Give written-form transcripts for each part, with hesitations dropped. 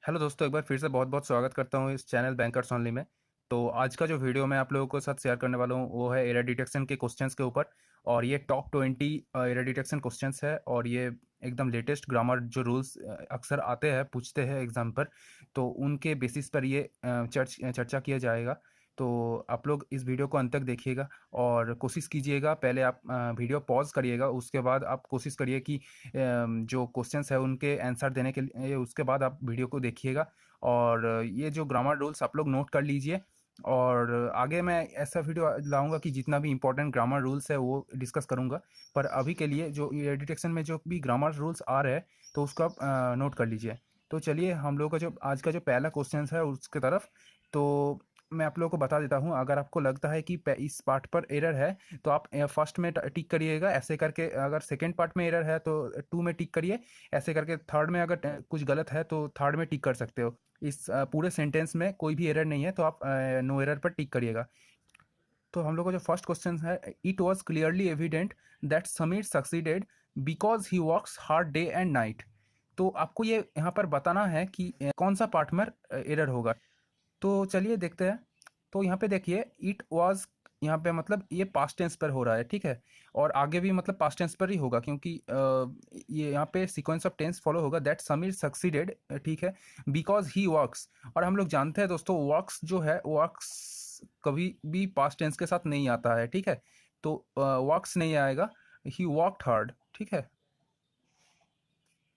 Hello दोस्तों, एक बार फिर से बहुत बहुत स्वागत करता हूँ इस चैनल बैंकर्स ओनली में। तो आज का जो वीडियो मैं आप लोगों के साथ शेयर करने वाला हूँ वो है एरर डिटेक्शन के क्वेश्चंस के ऊपर। और ये टॉप 20 एरर डिटेक्शन क्वेश्चंस है और ये एकदम लेटेस्ट ग्रामर जो रूल्स अक्सर आते हैं पूछते हैं एग्जाम पर, तो उनके बेसिस पर ये चर्चा किया जाएगा। तो आप लोग इस वीडियो को अंत तक देखिएगा और कोशिश कीजिएगा, पहले आप वीडियो पॉज करिएगा, उसके बाद आप कोशिश करिए कि जो क्वेश्चंस है उनके आंसर देने के लिए उसके बाद आप वीडियो को देखिएगा। और ये जो ग्रामर रूल्स आप लोग नोट कर लीजिए। और आगे मैं ऐसा वीडियो लाऊंगा कि जितना भी इंपॉर्टेंट ग्रामर रूल्स है वो डिस्कस करूंगा। पर अभी के लिए जो ये डिटेक्शन में जो भी ग्रामर रूल्स आ रहे हैं तो उसको आप नोट कर लीजिए। तो चलिए हम लोग का जो आज का जो पहला क्वेश्चन है उसके तरफ। तो मैं आप लोगों को बता देता हूँ, अगर आपको लगता है कि इस पार्ट पर एरर है तो आप फर्स्ट में टिक करिएगा ऐसे करके, अगर सेकंड पार्ट में एरर है तो टू में टिक करिए ऐसे करके, थर्ड में अगर कुछ गलत है तो थर्ड में टिक कर सकते हो। इस पूरे सेंटेंस में कोई भी एरर नहीं है तो आप नो एरर पर टिक करिएगा। तो हम लोग का जो फर्स्ट क्वेश्चन है, it was clearly evident that Sameer succeeded because he works hard day and night. तो आपको ये यहाँ पर बताना है कि कौन सा पार्ट में एरर होगा। तो चलिए देखते हैं। तो यहाँ पे देखिए, इट वाज यहाँ पे मतलब ये पास्ट टेंस पर हो रहा है, ठीक है। और आगे भी मतलब पास्ट टेंस पर ही होगा क्योंकि ये यहाँ पे सीक्वेंस ऑफ टेंस फॉलो होगा, दैट समीर सक्सीडेड, ठीक है, बिकॉज ही वर्क्स। और हम लोग जानते हैं दोस्तों, वर्क्स जो है वर्क्स कभी भी पास्ट टेंस के साथ नहीं आता है, ठीक है। तो वर्क्स नहीं आएगा, ही वर्कड हार्ड, ठीक है।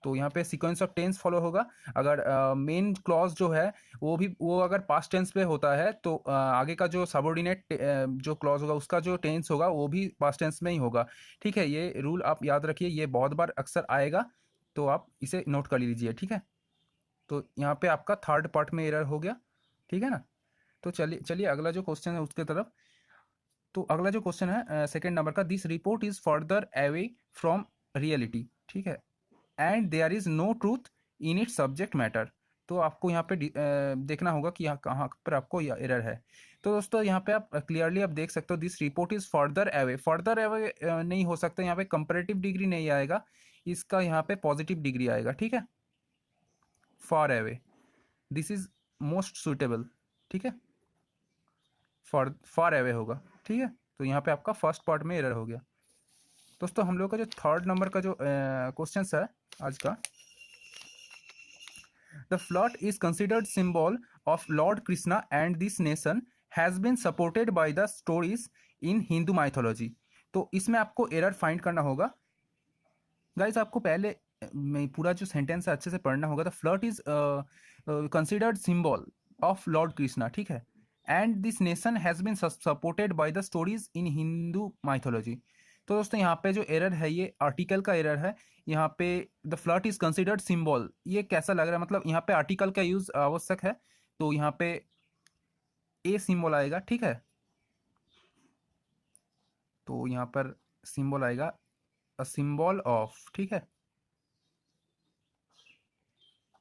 तो यहाँ पे सीक्वेंस ऑफ टेंस फॉलो होगा। अगर मेन क्लॉज जो है वो अगर पास्ट टेंस पे होता है तो आगे का जो सबऑर्डिनेट जो क्लॉज होगा उसका जो टेंस होगा वो भी पास्ट टेंस में ही होगा, ठीक है। ये रूल आप याद रखिए, ये बहुत बार अक्सर आएगा, तो आप इसे नोट कर लीजिए, ठीक है। तो यहाँ पे आपका थर्ड पार्ट में एरर हो गया, ठीक है ना। तो चलिए चलिए अगला जो क्वेश्चन है उसके तरफ। तो अगला जो क्वेश्चन है सेकंड नंबर का, this report is further away from reality, ठीक है, and there is no truth in its subject matter. तो आपको यहाँ पे देखना होगा कि यहाँ कहाँ पर आपको यह एरर है। तो दोस्तों यहाँ पे आप क्लियरली आप देख सकते हो, this report is further away. Further away नहीं हो सकता, यहाँ पे कंपेरेटिव डिग्री नहीं आएगा, इसका यहाँ पे पॉजिटिव डिग्री आएगा, ठीक है। Far away, this is most suitable, ठीक है। फार फार अवे होगा, ठीक है। तो यहाँ पे आपका फर्स्ट पार्ट में एरर हो गया। दोस्तों हम लोग का जो थर्ड नंबर का जो क्वेश्चन है आज का, the float is considered symbol of Lord Krishna and this nation has been supported by the stories in Hindu mythology। तो इसमें आपको एरर फाइंड करना होगा। गाइस आपको पहले में पूरा जो सेंटेंस है अच्छे से पढ़ना होगा। The flood is considered symbol of lord Krishna, ठीक है, and this nation has been supported by the stories in Hindu mythology. तो दोस्तों यहाँ पे जो एरर है ये आर्टिकल का एरर है। यहाँ पे the flood is considered symbol, ये कैसा लग रहा है, मतलब यहाँ पे आर्टिकल का यूज आवश्यक है, तो यहाँ पे ए सिंबल आएगा, ठीक है। तो यहाँ पर सिंबल आएगा अ सिंबल ऑफ, ठीक है।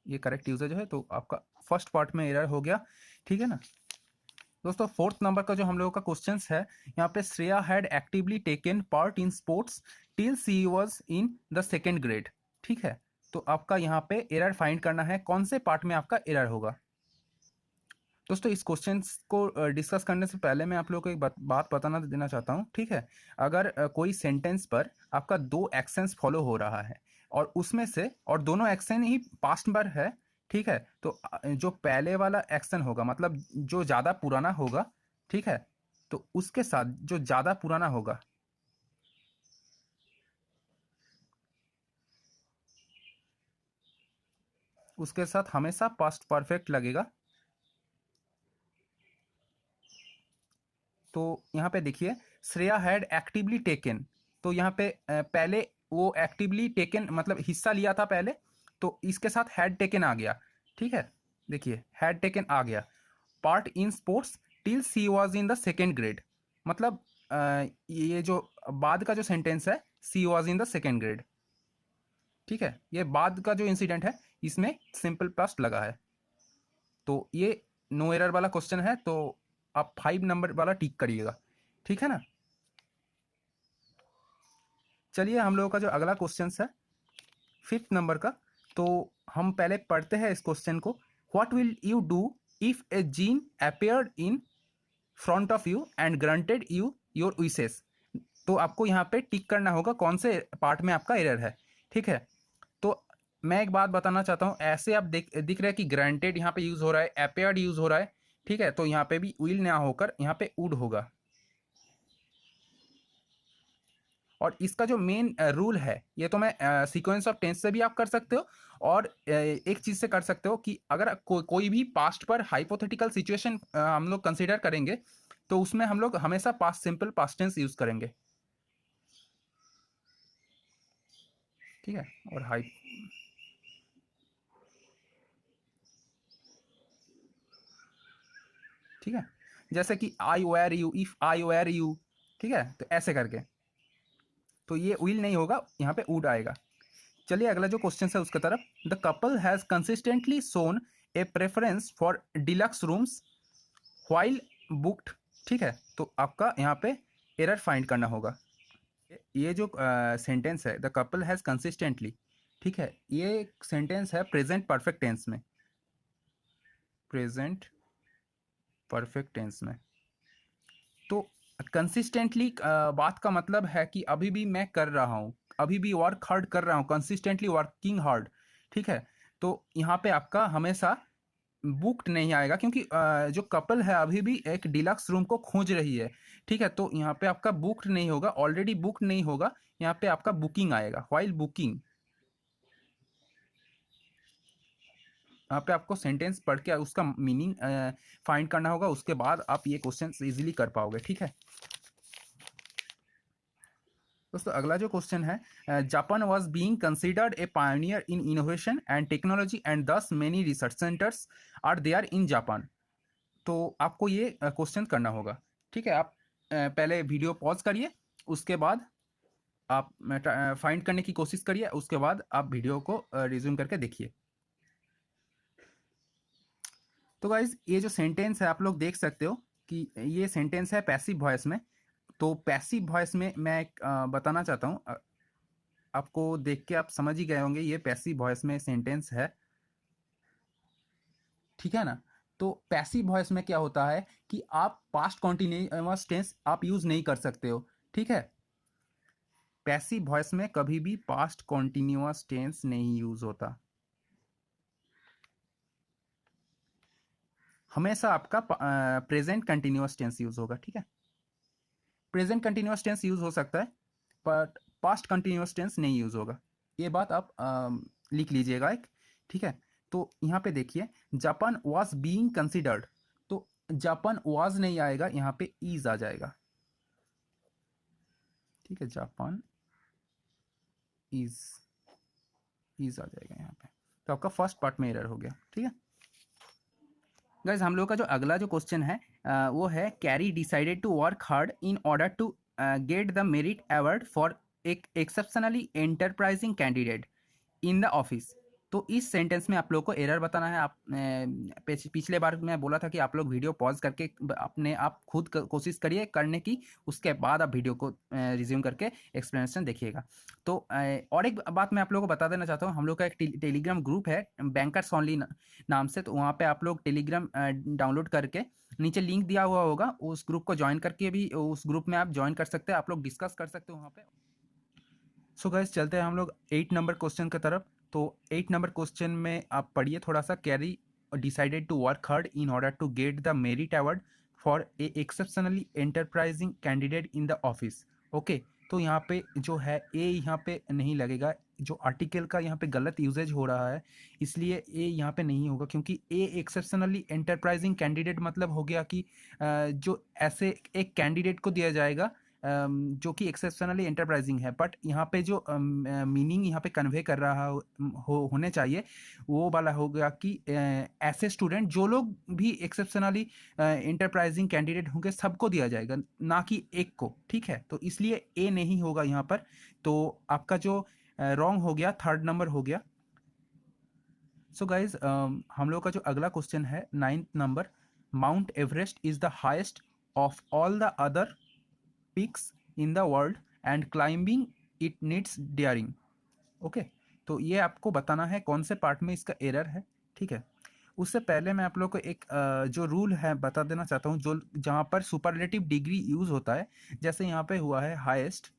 ये करेक्ट यूजेज है, तो आपका फर्स्ट पार्ट में एरर हो गया, ठीक है ना। दोस्तों फोर्थ नंबर का जो हम लोगों का क्वेश्चन है, यहाँ पे Shreya had actively taken part in sports till she was in the second grade, ठीक है। तो आपका यहाँ पे एरर फाइंड करना है, कौन से पार्ट में आपका एरर होगा। दोस्तों इस क्वेश्चन को डिस्कस करने से पहले मैं आप लोगों को एक बात बताना देना चाहता हूँ, ठीक है। अगर कोई सेंटेंस पर आपका दो एक्शंस फॉलो हो रहा है और उसमें से और दोनों एक्शन ही पास्ट पर है, ठीक है, तो जो पहले वाला एक्शन होगा मतलब जो ज़्यादा पुराना होगा, ठीक है, तो उसके साथ जो ज़्यादा पुराना होगा उसके साथ हमेशा पास्ट परफेक्ट लगेगा। तो यहाँ पे देखिए, श्रेया हैड एक्टिवली टेकन, तो यहाँ पे पहले वो एक्टिवली टेकन मतलब हिस्सा लिया था पहले, तो इसके साथ हैड टेकन आ गया, ठीक है। देखिए हैड टेकन आ गया, part in sports till she was in the second grade, मतलब ये जो बाद का जो सेंटेंस है, she was in the second grade, ठीक है, ये बाद का जो इंसिडेंट है इसमें सिंपल पास्ट लगा है। तो ये नो एरर वाला क्वेश्चन है, तो आप 5 नंबर वाला टिक करिएगा, ठीक है ना। चलिए हम लोगों का जो अगला क्वेश्चन है फिफ्थ नंबर का, तो हम पहले पढ़ते हैं इस क्वेश्चन को, what will you do if A gene appeared in front of you and granted you your wishes. तो आपको यहाँ पे टिक करना होगा कौन से पार्ट में आपका एरर है, ठीक है। तो मैं एक बात बताना चाहता हूँ, ऐसे आप दिख रहा है कि ग्रांटेड यहाँ पे यूज हो रहा है, अपेयर्ड यूज हो रहा है, ठीक है। तो यहाँ पे भी विल ना होकर यहाँ पे वुड होगा। और इसका जो मेन रूल है, ये तो मैं सीक्वेंस ऑफ टेंस से भी आप कर सकते हो, और एक चीज से कर सकते हो कि अगर कोई भी पास्ट पर हाइपोथेटिकल सिचुएशन हम लोग कंसीडर करेंगे तो उसमें हम लोग हमेशा past simple past tense use करेंगे, ठीक है। और ठीक है, जैसे कि I were you, if I were you, ठीक है, तो ऐसे करके। तो ये विल नहीं होगा, यहाँ पे वुड आएगा। चलिए अगला जो क्वेश्चन है उसके तरफ। The couple has consistently shown A preference for deluxe rooms while booked, ठीक है। तो आपका यहाँ पे एरर फाइंड करना होगा। ये जो सेंटेंस है, द कपल हैज कंसिस्टेंटली, ठीक है, ये सेंटेंस है प्रेजेंट परफेक्ट टेंस में, प्रेजेंट परफेक्ट टेंस में। तो कंसिस्टेंटली बात का मतलब है कि अभी भी मैं कर रहा हूँ, अभी भी वर्क हार्ड कर रहा हूँ, कंसिस्टेंटली वर्किंग हार्ड, ठीक है। तो यहाँ पे आपका हमेशा बुक्ड नहीं आएगा, क्योंकि जो कपल है अभी भी एक डिलक्स रूम को खोज रही है, ठीक है। तो यहाँ पे आपका बुक्ड नहीं होगा, ऑलरेडी बुक्ड नहीं होगा, यहाँ पे आपका बुकिंग आएगा, व्हाइल बुकिंग। यहाँ पे आपको सेंटेंस पढ़ के उसका मीनिंग फाइंड करना होगा, उसके बाद आप ये क्वेश्चन इजीली कर पाओगे, ठीक है। दोस्तों अगला जो क्वेश्चन है, Japan was being considered a pioneer in innovation and technology and thus many research centres are there in Japan. तो आपको ये क्वेश्चन करना होगा, ठीक है। आप पहले वीडियो पॉज करिए, उसके बाद आप फाइंड करने की कोशिश करिए, उसके बाद आप वीडियो को रिज्यूम करके देखिए। तो गाइज ये जो सेंटेंस है आप लोग देख सकते हो कि ये सेंटेंस है पैसिव वॉइस में। तो पैसिव वॉइस में मैं एक बताना चाहता हूँ, आपको देख के आप समझ ही गए होंगे ये पैसिव वॉइस में सेंटेंस है, ठीक है ना। तो पैसिव वॉइस में क्या होता है कि आप पास्ट कॉन्टिन्यूअस टेंस आप यूज नहीं कर सकते हो, ठीक है। पैसिव वॉइस में कभी भी पास्ट कॉन्टिन्यूअस टेंस नहीं यूज होता, हमेशा आपका प्रेजेंट कंटिन्यूअस टेंस यूज होगा, ठीक है। प्रेजेंट कंटिन्यूअस टेंस यूज हो सकता है, बट पास्ट कंटिन्यूअस टेंस नहीं यूज होगा। ये बात आप लिख लीजिएगा एक, ठीक है। तो यहाँ पे देखिए, जापान वाज बीइंग कंसिडर्ड, तो जापान वाज नहीं आएगा, यहाँ पे इज आ जाएगा, ठीक है। जापान इज, इज आ जाएगा यहाँ पे। तो आपका फर्स्ट पार्ट में एरर हो गया, ठीक है। गाइज हम लोग का जो अगला जो क्वेश्चन है वो है, Carrie decided to work hard in order to get the merit award for एक exceptionally enterprising candidate in the office. तो इस सेंटेंस में आप लोग को एरर बताना है। आप पिछले बार मैं बोला था कि आप लोग वीडियो पॉज करके अपने आप खुद कोशिश करिए करने की, उसके बाद आप वीडियो को रिज्यूम करके एक्सप्लेनेशन देखिएगा। तो और एक बात मैं आप लोगों को बता देना चाहता हूँ, हम लोग का एक टेलीग्राम ग्रुप है बैंकर्स ओनली नाम से। तो वहाँ पे आप लोग टेलीग्राम डाउनलोड करके नीचे लिंक दिया हुआ होगा, उस ग्रुप को ज्वाइन करके भी उस ग्रुप में आप ज्वाइन कर सकते हैं, आप लोग डिस्कस कर सकते हो वहाँ पे। सो गाइस चलते हैं हम लोग 8 नंबर क्वेश्चन की तरफ। तो 8 नंबर क्वेश्चन में आप पढ़िए थोड़ा सा, Carrie decided to work hard in order to get the merit award for a exceptionally enterprising candidate in the office. Okay, तो यहाँ पे जो है ए यहाँ पे नहीं लगेगा, जो आर्टिकल का यहाँ पे गलत यूजेज हो रहा है, इसलिए ए यहाँ पे नहीं होगा, क्योंकि ए एक्सेप्शनली एंटरप्राइजिंग कैंडिडेट मतलब हो गया कि जो ऐसे एक कैंडिडेट को दिया जाएगा जो कि एक्सेप्शनली एंटरप्राइजिंग है, बट यहाँ पे जो मीनिंग यहाँ पे कन्वे कर रहा होने चाहिए वो वाला होगा कि ऐसे स्टूडेंट जो लोग भी एक्सेप्शनली एंटरप्राइजिंग कैंडिडेट होंगे सबको दिया जाएगा, ना कि एक को, ठीक है। तो इसलिए ए नहीं होगा यहाँ पर। तो आपका जो रॉन्ग हो गया, थर्ड नंबर हो गया। सो गाइज हम लोग का जो अगला क्वेश्चन है 9th number, mount Everest is the highest of all the other peaks in the world and climbing it needs daring। Okay, तो ये आपको बताना है कौन से पार्ट में इसका एरर है, ठीक है। उससे पहले मैं आप लोग को एक जो रूल है बता देना चाहता हूँ, जो जहाँ पर सुपरलेटिव डिग्री यूज़ होता है, जैसे यहाँ पे हुआ है हाईएस्ट,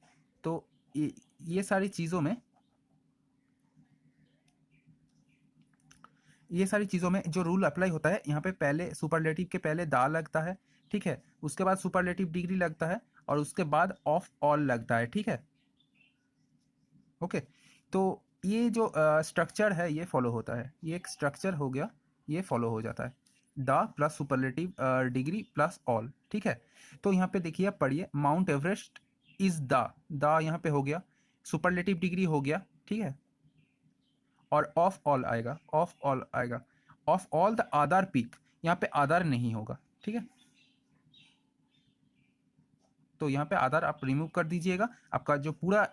तो ये सारी चीज़ों में, ये सारी चीज़ों में जो रूल अप्लाई होता है, यहाँ पे पहले सुपरलेटिव के पहले दा लगता है, ठीक है, उसके बाद सुपरलेटिव डिग्री लगता है, और उसके बाद ऑफ ऑल लगता है, ठीक है। ओके, तो ये जो स्ट्रक्चर है ये फॉलो होता है, ये एक स्ट्रक्चर हो गया, ये फॉलो हो जाता है, the plus superlative degree plus all, ठीक है। तो यहाँ पे देखिए, आप पढ़िए, माउंट एवरेस्ट इज द यहाँ पे हो गया, सुपरलेटिव डिग्री हो गया, ठीक है, और ऑफ ऑल आएगा, ऑफ ऑल आएगा, of all the other peak, यहाँ पे अदर नहीं होगा, ठीक है। तो यहाँ पे आधार आप रिमूव कर दीजिएगा, आपका जो पूरा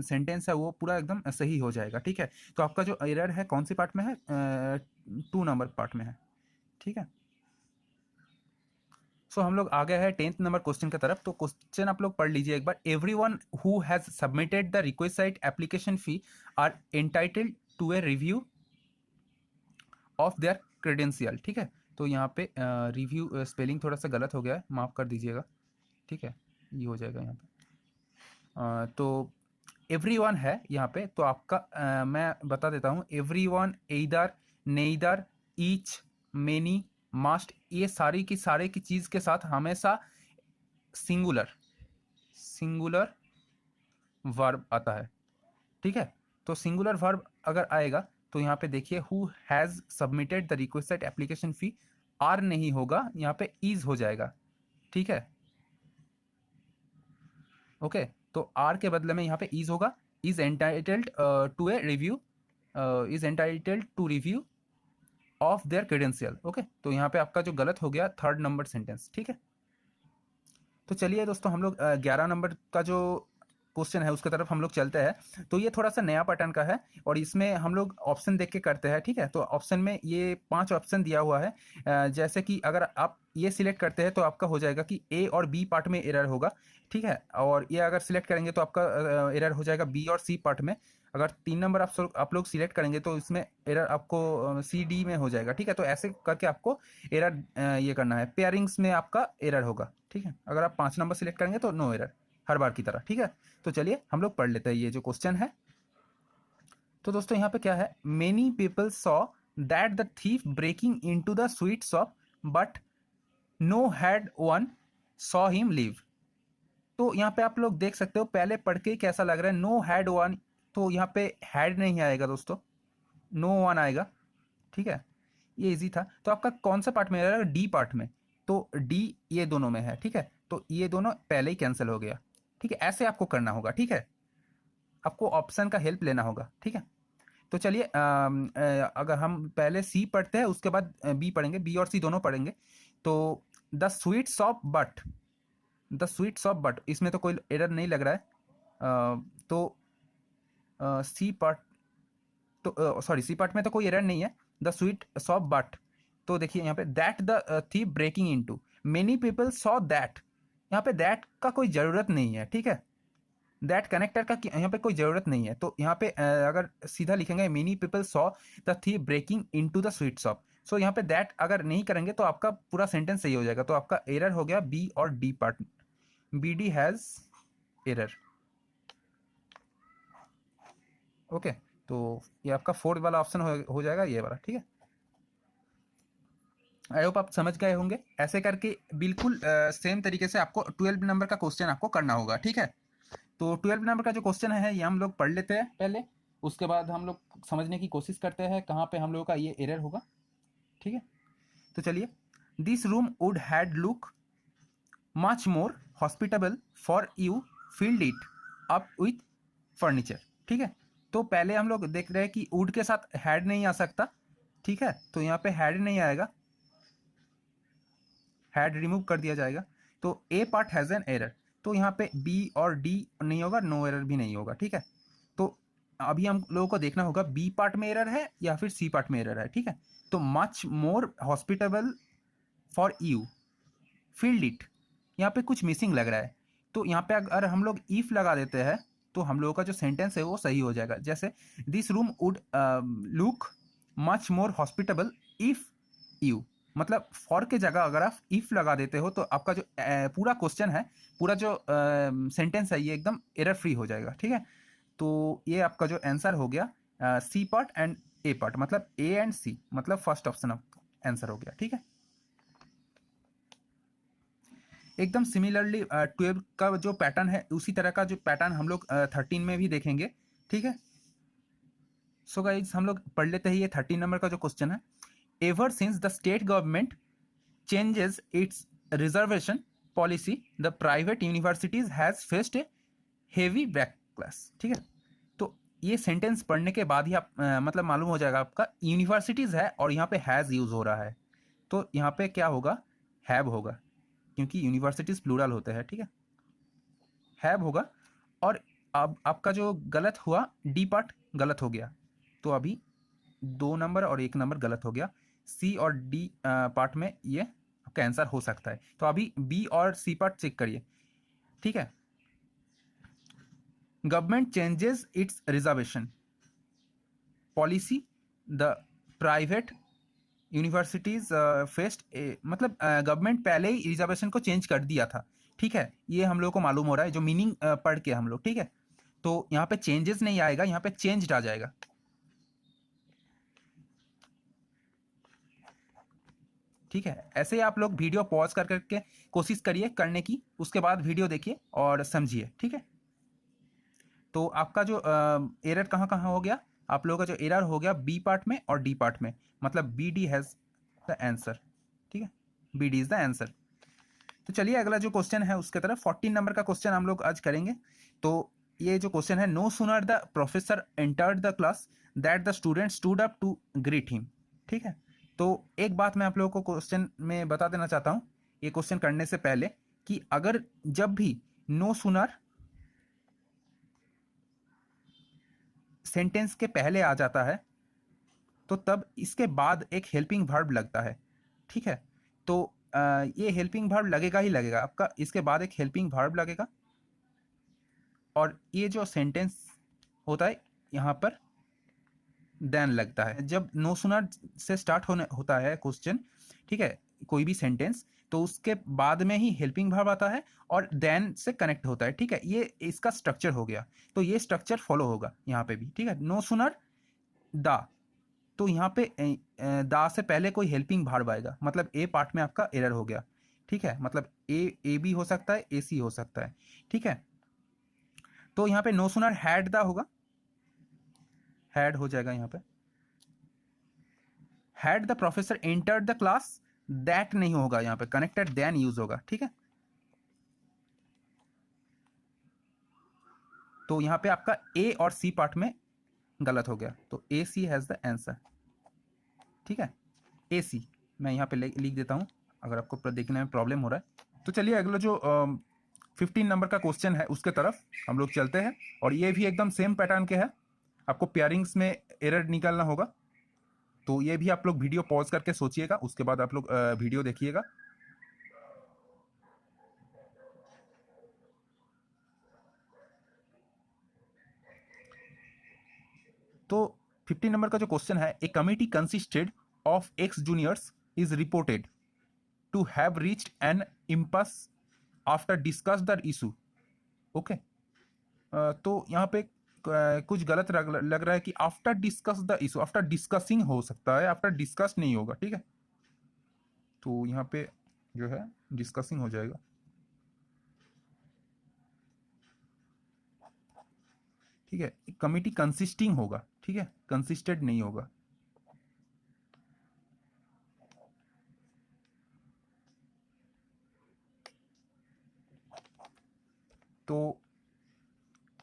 सेंटेंस है वो पूरा एकदम सही हो जाएगा, ठीक है। तो आपका जो एरर है कौन सी पार्ट में है, 2 नंबर पार्ट में है, ठीक है। सो हम लोग आ गए हैं 10th नंबर क्वेश्चन की तरफ। तो क्वेश्चन आप लोग पढ़ लीजिए एक बार। Everyone who has submitted the request application fee are entitled to a review of their credential, ठीक है। तो यहाँ पे रिव्यू स्पेलिंग थोड़ा सा गलत हो गया है, माफ़ कर दीजिएगा, ठीक है, ये हो जाएगा यहाँ पे। तो एवरीवन है यहाँ पे, तो आपका मैं बता देता हूँ, एवरीवन, एइदर, नेइदर, ईच, मेनी, मस्ट, ये सारी की चीज़ के साथ हमेशा सिंगुलर वर्ब आता है, ठीक है। तो सिंगुलर वर्ब अगर आएगा तो यहाँ पे देखिए, who has submitted the requested application fee, are नहीं होगा, यहाँ पे इज हो जाएगा, ठीक है। ओके, तो आर के बदले में यहाँ पे इज होगा, is entitled to a review, is entitled to review of their credential. Okay, तो यहाँ पे आपका जो गलत हो गया 3rd नंबर सेंटेंस, ठीक है। तो चलिए दोस्तों, हम लोग 11 नंबर का जो क्वेश्चन है उसके तरफ हम लोग चलते हैं। तो ये थोड़ा सा नया पैटर्न का है, और इसमें हम लोग ऑप्शन देख के करते हैं, ठीक है। तो ऑप्शन में ये 5 ऑप्शन दिया हुआ है, जैसे कि अगर आप ये सिलेक्ट करते हैं तो आपका हो जाएगा कि ए और बी पार्ट में एरर होगा, ठीक है। और ये अगर सिलेक्ट करेंगे तो आपका एरर हो जाएगा बी और सी पार्ट में। अगर 3 नंबर आप लोग सिलेक्ट करेंगे तो इसमें एरर आपको सी डी में हो जाएगा, ठीक है। तो ऐसे करके आपको एरर ये करना है, पेयरिंग्स में आपका एरर होगा, ठीक है। अगर आप 5 नंबर सिलेक्ट करेंगे तो नो एरर, हर बार की तरह, ठीक है। तो चलिए हम लोग पढ़ लेते हैं ये जो क्वेश्चन है। तो दोस्तों यहाँ पे क्या है, many people saw that the thief breaking into the sweet shop but no had one saw him leave. तो यहाँ पे आप लोग देख सकते हो, पहले पढ़ के ही कैसा लग रहा है, नो हैड वन, तो यहाँ पे हैड नहीं आएगा दोस्तों, नो वन आएगा, ठीक है। ये इजी था। तो आपका कौन सा पार्ट में आएगा, डी पार्ट में, तो डी ये दोनों में है, ठीक है। तो ये दोनों पहले ही कैंसिल हो गया, ठीक है। ऐसे आपको करना होगा, ठीक है, आपको ऑप्शन का हेल्प लेना होगा, ठीक है। तो चलिए अगर हम पहले सी पढ़ते हैं उसके बाद बी पढ़ेंगे, बी और सी दोनों पढ़ेंगे। तो the sweets of but, the sweets of but, इसमें तो कोई एरर नहीं लग रहा है, तो सी पार्ट, तो सॉरी, सी पार्ट में तो कोई एरर नहीं है, द स्वीट सॉ बट। तो देखिए यहाँ पे that the thief breaking into, many people saw that, यहाँ पे दैट का कोई ज़रूरत नहीं है, ठीक है। दैट कनेक्टर का यहाँ पे कोई ज़रूरत नहीं है। तो यहाँ पे अगर सीधा लिखेंगे, many people saw the thief breaking into the sweet shop, so यहाँ पे दैट अगर नहीं करेंगे तो आपका पूरा सेंटेंस सही हो जाएगा। तो आपका एरर हो गया बी और D part, B D has error. Okay, तो ये आपका 4th वाला ऑप्शन हो जाएगा, ये वाला, ठीक है। आई होप आप समझ गए होंगे। ऐसे करके बिल्कुल सेम तरीके से आपको 12 नंबर का क्वेश्चन आपको करना होगा, ठीक है। तो 12 नंबर का जो क्वेश्चन है ये हम लोग पढ़ लेते हैं पहले, उसके बाद हम लोग समझने की कोशिश करते हैं कहाँ पे हम लोगों का ये एरर होगा, ठीक है। तो चलिए, this room would had look much more hospitable for you field it up with furniture, ठीक है। तो पहले हम लोग देख रहे हैं कि वुड के साथ हैड नहीं आ सकता, ठीक है। तो यहाँ पे हैड नहीं आएगा, हैड रिमूव कर दिया जाएगा। तो ए पार्ट हैज़ एन एरर, तो यहाँ पे बी और डी नहीं होगा, नो एरर भी नहीं होगा, ठीक है। तो अभी हम लोगों को देखना होगा बी पार्ट में एरर है या फिर सी पार्ट में एरर है, ठीक है। तो much more hospitable for you field it, यहाँ पे कुछ मिसिंग लग रहा है। तो यहाँ पे अगर हम लोग इफ लगा देते हैं तो हम लोगों का जो सेंटेंस है वो सही हो जाएगा। जैसे this room would look much more hospitable if you, मतलब फॉर के जगह अगर आप इफ लगा देते हो तो आपका जो पूरा क्वेश्चन है, पूरा जो सेंटेंस है, ये एकदम एरर फ्री हो जाएगा। ठीक है, तो ये आपका जो आंसर हो गया C part and A part, मतलब ए एंड सी, मतलब फर्स्ट ऑप्शन आपका आंसर हो गया। ठीक है, एकदम सिमिलरली 12 का जो पैटर्न है उसी तरह का जो पैटर्न हम लोग 13 में भी देखेंगे। ठीक है, सो गाइज हम लोग पढ़ लेते हैं ये 13 नंबर का जो क्वेश्चन है। Ever since the state government changes its reservation policy, the private universities has faced a heavy backlash। ठीक है, तो ये सेंटेंस पढ़ने के बाद ही आप मतलब मालूम हो जाएगा आपका यूनिवर्सिटीज़ है और यहाँ पे हैज़ यूज़ हो रहा है, तो यहाँ पे क्या होगा, हैव होगा, क्योंकि यूनिवर्सिटीज़ प्लूरल होते हैं। ठीक है, हैव होगा। और अब आपका जो गलत हुआ डी पार्ट गलत हो गया, तो अभी 2 नंबर और 1 नंबर गलत हो गया। सी और डी पार्ट में ये आपका आंसर हो सकता है, तो अभी बी और सी पार्ट चेक करिए। ठीक है, government changes it's reservation policy, the private universities fest, मतलब गवर्नमेंट पहले ही रिजर्वेशन को चेंज कर दिया था। ठीक है, ये हम लोग को मालूम हो रहा है जो मीनिंग पढ़ के हम लोग। ठीक है, तो यहाँ पे चेंजेस नहीं आएगा, यहाँ पे चेंज्ड आ जाएगा। ठीक है, ऐसे ही आप लोग वीडियो पॉज कर करके कोशिश करिए करने की, उसके बाद वीडियो देखिए और समझिए। ठीक है, तो आपका जो एरर कहाँ कहाँ हो गया, आप लोगों का जो एरर हो गया बी पार्ट में और डी पार्ट में, मतलब B D has the answer. ठीक है, B D is the answer. तो चलिए अगला जो क्वेश्चन है उसके तरफ 14 नंबर का क्वेश्चन हम लोग आज करेंगे। तो ये जो क्वेश्चन है, no sooner the professor entered the class that the student stood up to greet him. ठीक है, तो एक बात मैं आप लोगों को क्वेश्चन में बता देना चाहता हूँ ये क्वेश्चन करने से पहले, कि अगर जब भी नो सूनर सेंटेंस के पहले आ जाता है तो तब इसके बाद एक हेल्पिंग वर्ब लगता है। ठीक है, तो ये हेल्पिंग वर्ब लगेगा ही लगेगा आपका, इसके बाद एक हेल्पिंग वर्ब लगेगा, और ये जो सेंटेंस होता है यहाँ पर देन लगता है। जब नो सूनर से स्टार्ट होने होता है क्वेश्चन, ठीक है, कोई भी सेंटेंस, तो उसके बाद में ही हेल्पिंग वर्ब आता है और देन से कनेक्ट होता है। ठीक है, ये इसका स्ट्रक्चर हो गया, तो ये स्ट्रक्चर फॉलो होगा यहाँ पे भी। ठीक है, नो सूनर दा, तो यहाँ पे दा से पहले कोई हेल्पिंग वर्ब आएगा, मतलब ए पार्ट में आपका एरर हो गया। ठीक है, मतलब ए बी हो सकता है, ए सी हो सकता है। ठीक है, तो यहाँ पे नो सूनर हैड दा होगा, हैड हो जाएगा यहाँ पे। Had the professor entered the class, that नहीं होगा, यहाँ पे कनेक्टेड देन यूज होगा। ठीक है, तो यहाँ पे आपका ए और सी पार्ट में गलत हो गया, तो ए सी हैज द आंसर। ठीक है, ए सी मैं यहाँ पे लिख देता हूँ अगर आपको देखने में प्रॉब्लम हो रहा है। तो चलिए अगला जो 15 नंबर का क्वेश्चन है उसके तरफ हम लोग चलते हैं, और ये भी एकदम सेम पैटर्न के है, आपको पेयरिंग्स में एरर निकालना होगा। तो ये भी आप लोग वीडियो पॉज करके सोचिएगा, उसके बाद आप लोग वीडियो देखिएगा। तो 15 नंबर का जो क्वेश्चन है, a committee consisted of x juniors is reported to have reached an impasse after discuss the issue. Okay, तो यहाँ पे कुछ गलत लग रहा है कि after discuss the issue, after discussing हो सकता है, आफ्टर डिस्कस नहीं होगा। ठीक है, तो यहाँ पे जो है डिस्कसिंग हो जाएगा। ठीक है, कमिटी कंसिस्टिंग होगा। ठीक है, कंसिस्टेड नहीं होगा। तो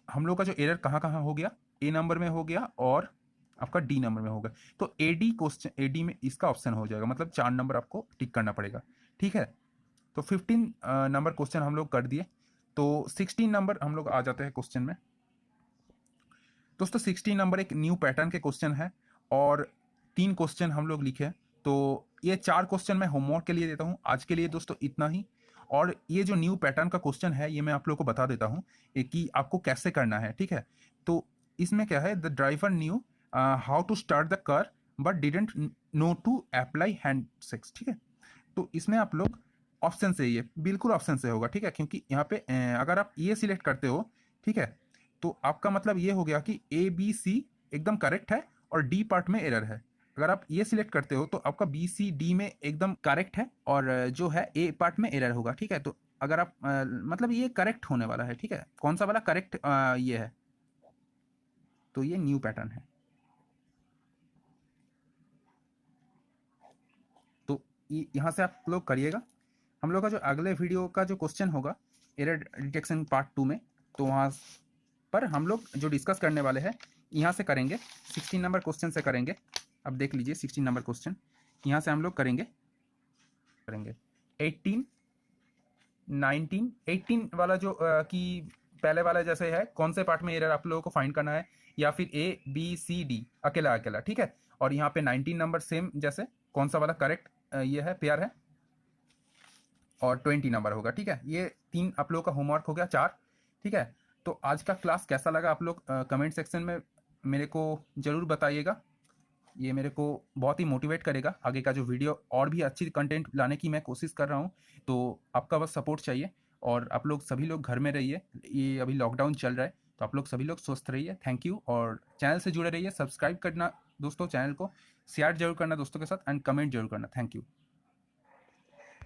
हम लोग का जो एरर कहाँ कहाँ हो गया, ए नंबर में हो गया और आपका डी नंबर में होगा, तो A D question, A D में इसका ऑप्शन हो जाएगा, मतलब 4 नंबर आपको टिक करना पड़ेगा। ठीक है, तो 15 नंबर क्वेश्चन हम लोग कर दिए, तो 16 नंबर हम लोग आ जाते हैं क्वेश्चन में। दोस्तों 16 नंबर एक न्यू पैटर्न के क्वेश्चन है, और 3 क्वेश्चन हम लोग लिखे, तो ये 4 क्वेश्चन मैं होमवर्क के लिए देता हूँ आज के लिए दोस्तों, इतना ही। और ये जो न्यू पैटर्न का क्वेश्चन है ये मैं आप लोगों को बता देता हूँ कि आपको कैसे करना है। ठीक है, तो इसमें क्या है, the driver knew how to start the car but didn't know to apply hand sex, ठीक है। तो इसमें आप लोग ऑप्शन से, ये बिल्कुल ऑप्शन से होगा, ठीक है, क्योंकि यहाँ पे अगर आप ये सिलेक्ट करते हो, ठीक है, तो आपका मतलब ये हो गया कि ए बी सी एकदम करेक्ट है और डी पार्ट में एरर है। अगर आप ये सिलेक्ट करते हो तो आपका बी सी डी में एकदम करेक्ट है और जो है ए पार्ट में एरर होगा, ठीक है। तो अगर आप मतलब ये करेक्ट होने वाला है, ठीक है, कौन सा वाला करेक्ट ये है, तो ये न्यू पैटर्न है। तो यहाँ से आप लोग करिएगा। हम लोग का जो अगले वीडियो का जो क्वेश्चन होगा एरर डिटेक्शन पार्ट 2 में, तो वहाँ पर हम लोग जो डिस्कस करने वाले हैं यहाँ से करेंगे, 16 नंबर क्वेश्चन से करेंगे। अब देख लीजिए 16 नंबर क्वेश्चन यहाँ से हम लोग करेंगे 18 19 18 वाला जो कि पहले वाला जैसे है, कौन से पार्ट में एरर आप लोगों को फाइंड करना है, या फिर ए बी सी डी अकेला अकेला, ठीक है। और यहाँ पे 19 नंबर सेम जैसे कौन सा वाला करेक्ट ये है पेयर है, और 20 नंबर होगा, ठीक है। ये 3 आप लोगों का होमवर्क हो गया, 4, ठीक है। तो आज का क्लास कैसा लगा आप लोग कमेंट सेक्शन में मेरे को ज़रूर बताइएगा। ये मेरे को बहुत ही मोटिवेट करेगा, आगे का जो वीडियो और भी अच्छी कंटेंट लाने की मैं कोशिश कर रहा हूँ। तो आपका बस सपोर्ट चाहिए, और आप लोग सभी लोग घर में रहिए, ये अभी लॉकडाउन चल रहा है, तो आप लोग सभी लोग स्वस्थ रहिए। थैंक यू, और चैनल से जुड़े रहिए, सब्सक्राइब करना दोस्तों चैनल को, शेयर जरूर करना दोस्तों के साथ, एंड कमेंट जरूर करना। Thank you.